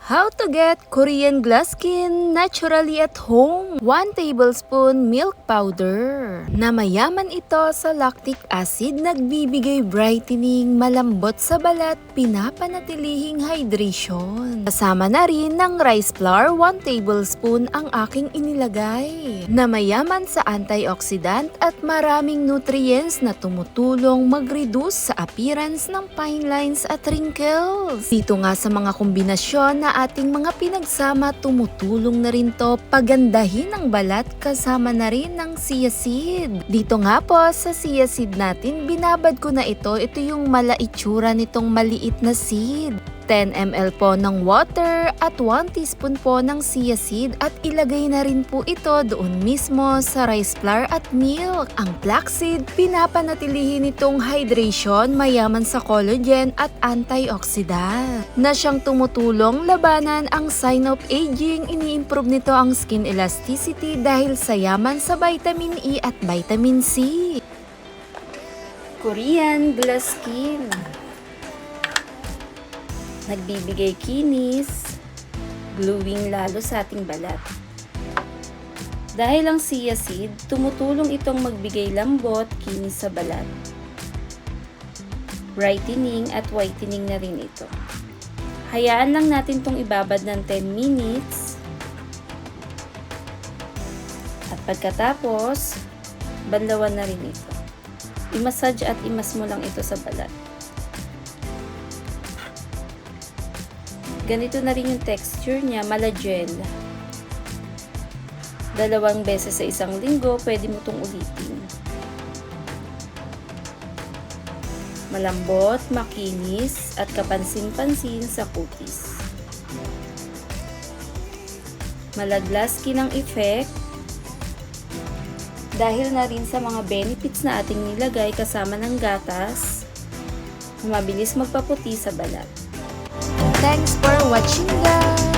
How to get Korean glass skin naturally at home. 1 tablespoon milk powder. Na mayaman ito sa lactic acid, nagbibigay brightening, malambot sa balat, pinapanatiling hydration. Kasama na rin ng rice flour, 1 tablespoon ang aking inilagay. Na mayaman sa antioxidant at maraming nutrients na tumutulong mag-reduce sa appearance ng fine lines at wrinkles. Dito nga sa mga kombinasyon na ating mga pinagsama, tumutulong na rin to pagandahin ang balat, kasama na rin ng chia seed. Dito nga po sa chia seed natin, binabad ko na ito. Ito yung malaitsura nitong maliit na seed. 10 ml po ng water at 1 teaspoon po ng chia seed at ilagay na rin po ito doon mismo sa rice flour at milk. Ang flaxseed, pinapanatilihin itong hydration, mayaman sa collagen at antioxidant na siyang tumutulong labanan ang sign of aging. Ini-improve nito ang skin elasticity dahil sa yaman sa vitamin E at vitamin C. Korean glass skin. Nagbibigay kinis, glowing lalo sa ating balat. Dahil ang chia seed, tumutulong itong magbigay lambot, kinis sa balat. Brightening at whitening na rin ito. Hayaan lang natin itong ibabad ng 10 minutes. At pagkatapos, banlawan na rin ito. I-massage at imas mo lang ito sa balat. Ganito na rin yung texture niya, mala-gel. 2 beses sa isang linggo, pwede mo itong ulitin. Malambot, makinis, at kapansin-pansin sa kutis. Malaglas skin ang effect. Dahil na rin sa mga benefits na ating nilagay kasama ng gatas, mabilis magpaputi sa balat. Thanks for watching, guys!